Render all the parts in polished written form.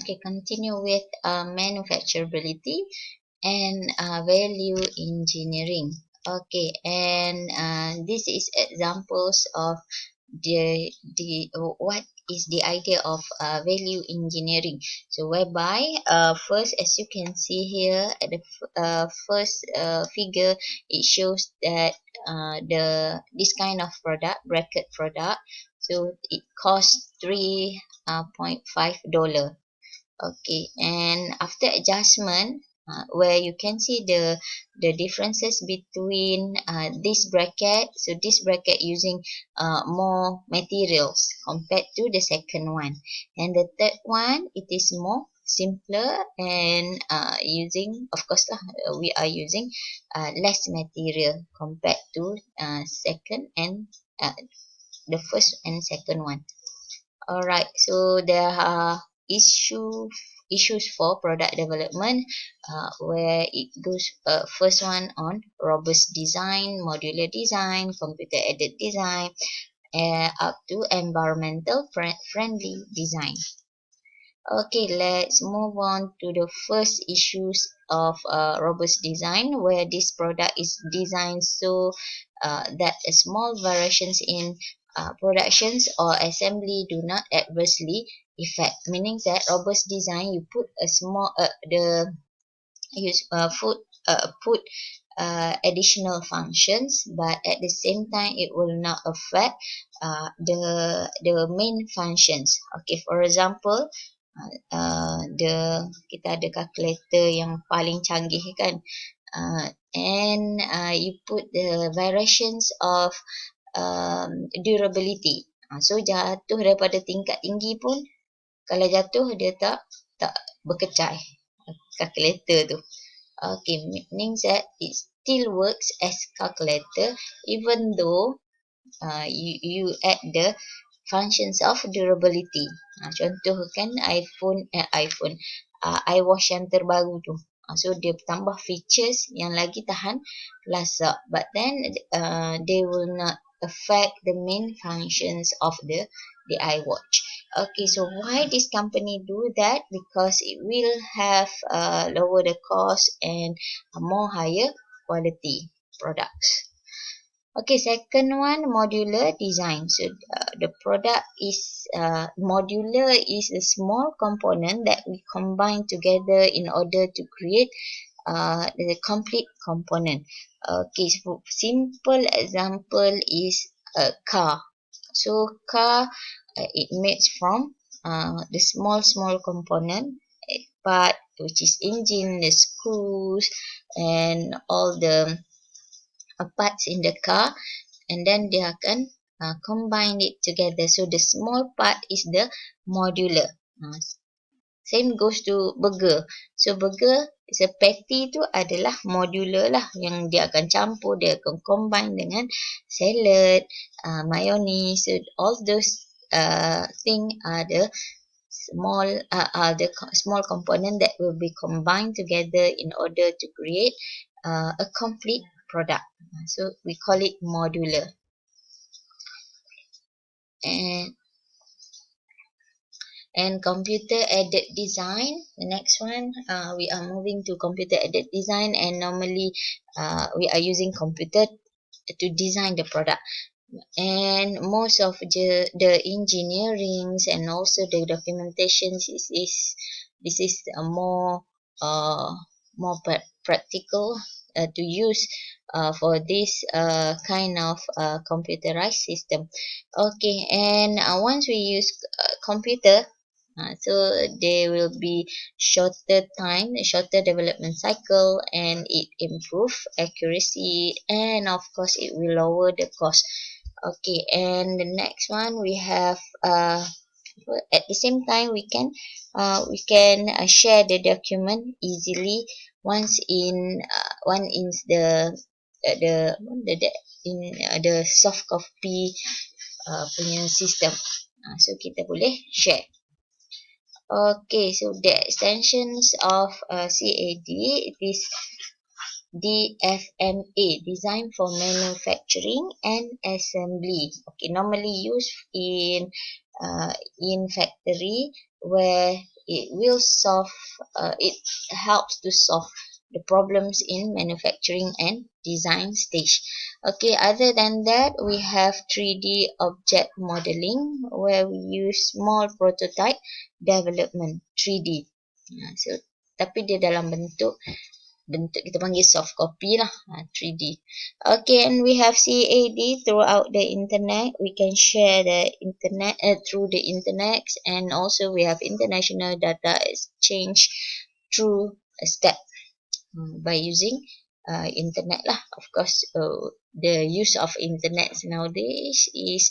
Okay, continue with manufacturability and value engineering. Okay, and this is examples of the what is the idea of value engineering. So whereby first, as you can see here at the first figure, it shows that this kind of product, bracket product, so it costs $3.5. Okay, and after adjustment, where you can see the differences between this bracket. So this bracket using more materials compared to the second one, and the third one, it is more simpler and using, of course lah, we are using less material compared to second and the first and second one. Alright, so there are issues for product development, where it goes first one on robust design, modular design, computer aided design, up to environmental friendly design. Okay, let's move on to the first issues of robust design, where this product is designed so that small variations in productions or assembly do not adversely affect. Meaning that robust design, you put a small put additional functions, but at the same time it will not affect the main functions. Okay, for example, kita ada calculator yang paling canggih kan, and you put the variations of durability. So jatuh daripada tingkat tinggi pun, kalau jatuh dia tak berkecai calculator tu. Okay, meaning that it still works as calculator even though you add the functions of durability. Contoh kan iPhone iWatch yang terbaru tu. So dia tambah features yang lagi tahan lasak, but then they will not affect the main functions of the iWatch. Okay, so why this company do that? Because it will have lower the cost and more higher quality products. Okay, second one, modular design. So the product is modular, is a small component that we combine together in order to create the complete component. Okay, so simple example is a car. So car, it made from the small component part, which is engine, the screws, and all the parts in the car, and then they akan combine it together. So the small part is the modular. Same goes to burger. So burger is a patty tu adalah modular lah, yang dia akan campur, dia akan combine dengan salad, mayonnaise. So all those thing are the small component that will be combined together in order to create a complete product. So we call it modular. And computer aided design, the next one, we are moving to computer aided design, and normally we are using computer to design the product, and most of the engineerings and also the documentations this is a more practical to use for this kind of computerized system. Okay, and once we use computer, so there will be shorter development cycle, and it improve accuracy, and of course it will lower the cost. Okay, and the next one we have at the same time we can share the document easily once in the soft copy punya system. So kita boleh share. Okay, so the extensions of CAD, it is DFMA, Design for Manufacturing and Assembly. Okay, normally used in factory, where it will solve, it helps to solve the problems in manufacturing and design stage. Okay, other than that, we have 3D object modeling where we use small prototype development 3D. So tapi dia dalam bentuk kita panggil soft copy lah, 3D. Okay, and we have CAD throughout the internet. We can share the internet through the internet, and also we have international data exchange through a step by using internet lah. Of course, the use of internet nowadays is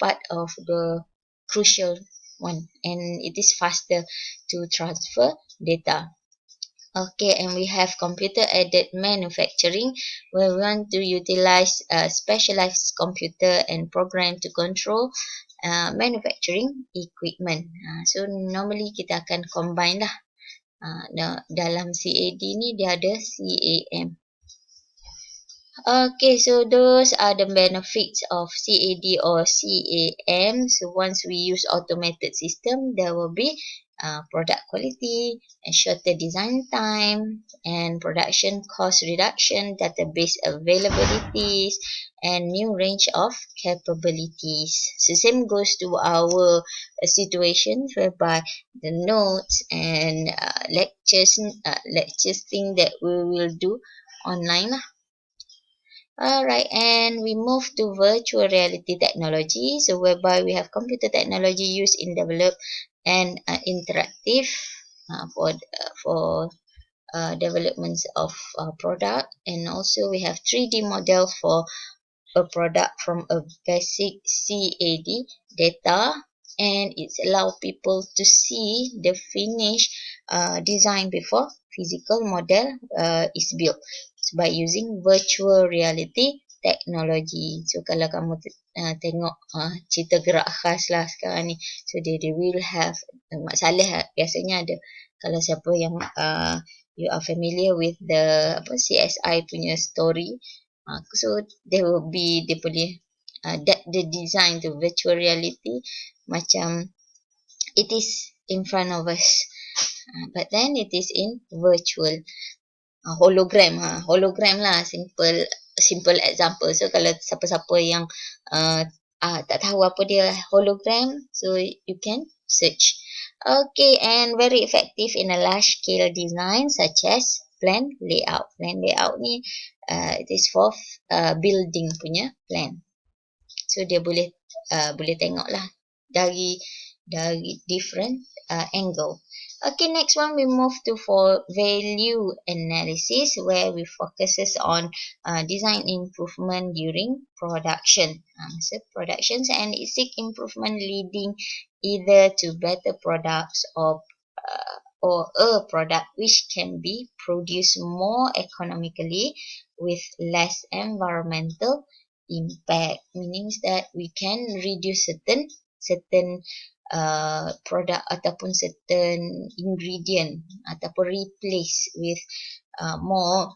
part of the crucial one, and it is faster to transfer data. Okay, and we have computer-aided manufacturing where we want to utilize specialized computer and program to control manufacturing equipment. So normally kita akan combine lah. Dalam CAD ni dia ada CAM. Okay, so those are the benefits of CAD or CAM. So once we use automated system, there will be product quality and shorter design time and production cost reduction, database availabilities, and new range of capabilities. So same goes to our situations whereby the notes and lectures thing that we will do online lah. Alright, and we move to virtual reality technology, so whereby we have computer technology used in develop and interactive for developments of product, and also we have 3D model for a product from a basic CAD data, and it allows people to see the finished design before physical model is built. So, by using virtual reality technology. So kalau kamu tengok cerita gerak khas lah sekarang ni, so they will have masalah biasanya ada. Kalau siapa yang you are familiar with the CSI punya story, so there will be dia punya that the design to virtual reality macam it is in front of us, but then it is in virtual. Hologram lah, simple example. So kalau siapa-siapa yang tak tahu apa dia hologram, so you can search. Okay, and very effective in a large scale design such as plan layout ni it is for building punya plan. So dia boleh tengok lah dari different angle. Okay, next one we move to for value analysis where we focuses on design improvement during production. So productions and it seek improvement leading either to better products or a product which can be produced more economically with less environmental impact. Meaning that we can reduce certain product ataupun certain ingredient ataupun replace with more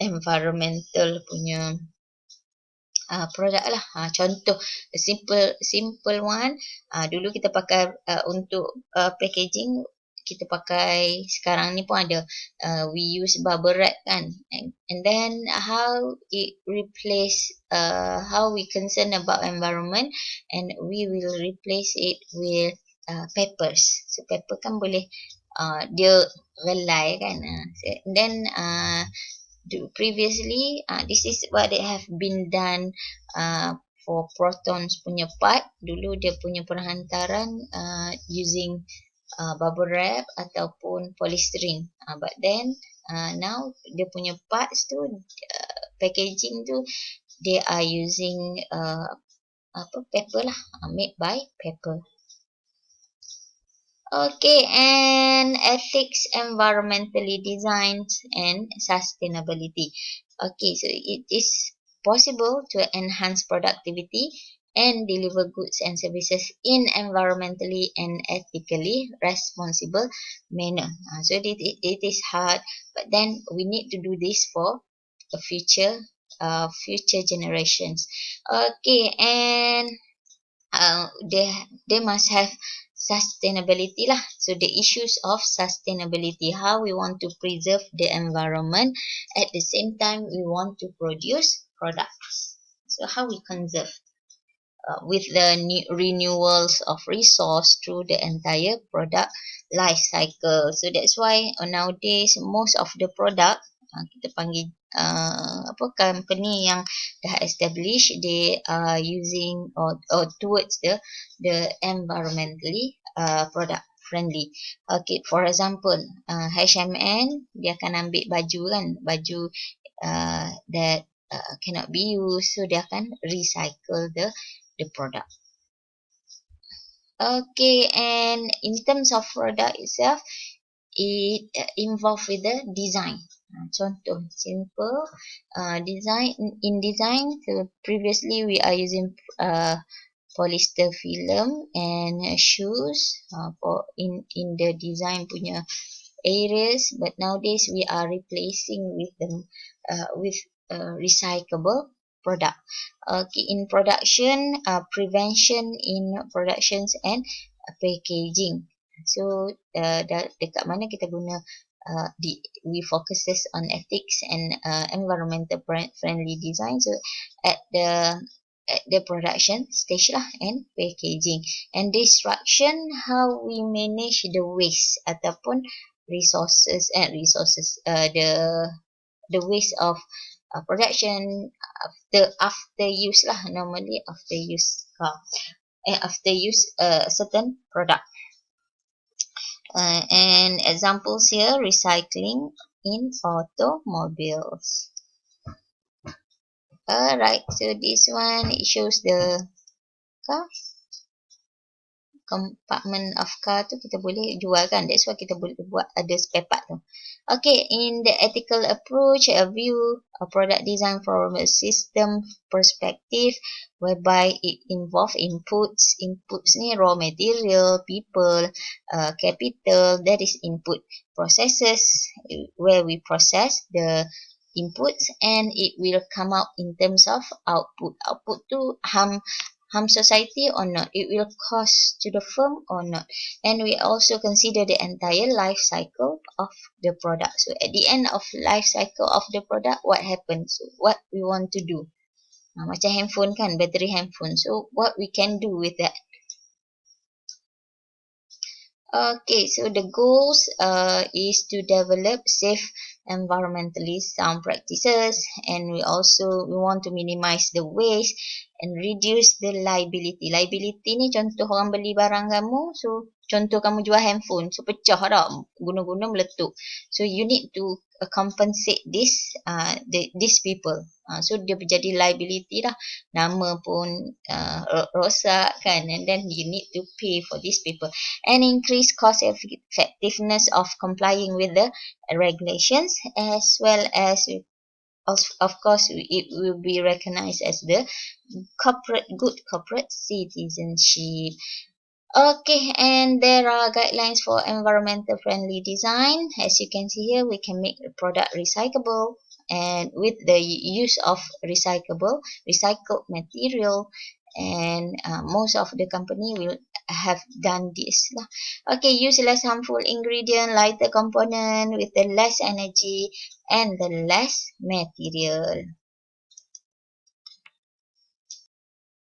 environmental punya product lah. Contoh simple one, dulu kita pakai untuk packaging, kita pakai sekarang ni pun ada we use bubble wrap kan, and then how it replace how we concern about environment, and we will replace it with papers. So paper kan boleh dia relay kan, and then previously this is what they have been done for protons punya part. Dulu dia punya perhantaran using bubble wrap ataupun polystyrene, but then now dia punya parts tu packaging tu they are using paper lah, made by paper. Okay, and ethics, environmentally designed and sustainability. Okay, so it is possible to enhance productivity and deliver goods and services in environmentally and ethically responsible manner. So it is hard, but then we need to do this for the future generations. Okay, and they must have sustainability lah. So the issues of sustainability, how we want to preserve the environment, at the same time we want to produce products. So how we conserve with the renewals of resource through the entire product life cycle. So that's why nowadays most of the product kita panggil apa, company yang dah establish, they are using or towards the environmentally product friendly. Okay, for example, H&M dia akan ambil baju kan, baju that cannot be used, so dia akan recycle the product. Okay, and in terms of product itself, it involved with the design. Contoh simple design. In design, so previously we are using polyester film and shoes for in the design punya areas, but nowadays we are replacing with them with recyclable product. Okay, in production, prevention in productions and packaging. So dekat mana kita guna we focuses on ethics and environmental friendly design. So at the production stage lah and packaging, and destruction, how we manage the waste ataupun resources the waste of production after use lah, normally after use certain product. And examples here, recycling in automobiles. Alright, so this one, it shows the car. Compartment of car tu kita boleh jual kan, that's why kita boleh buat ada spare part tu. Okay, in the ethical approach, a view a product design from a system perspective, whereby it involve inputs ni raw material, people, capital, that is input, processes where we process the inputs, and it will come out in terms of output. Output tu harm society or not, it will cost to the firm or not, and we also consider the entire life cycle of the product. So at the end of life cycle of the product, what happens, what we want to do, macam handphone kan, battery handphone, so what we can do with that. Okay, so the goals is to develop safe environmentally sound practices, and we want to minimize the waste and reduce the liability. Liability ni contoh orang beli barang kamu, so contoh kamu jual handphone, so pecah dah, guna-guna meletup. So you need to compensate these people. So dia menjadi liability dah, nama pun rosak kan, and then you need to pay for these people, and increase cost effectiveness of complying with the regulations, as well as of course it will be recognized as the good corporate citizenship. Okay, and there are guidelines for environmental friendly design. As you can see here, we can make the product recyclable, and with the use of recycled material, and most of the company will have done this lah. Okay, use less harmful ingredient, lighter component with the less energy and the less material.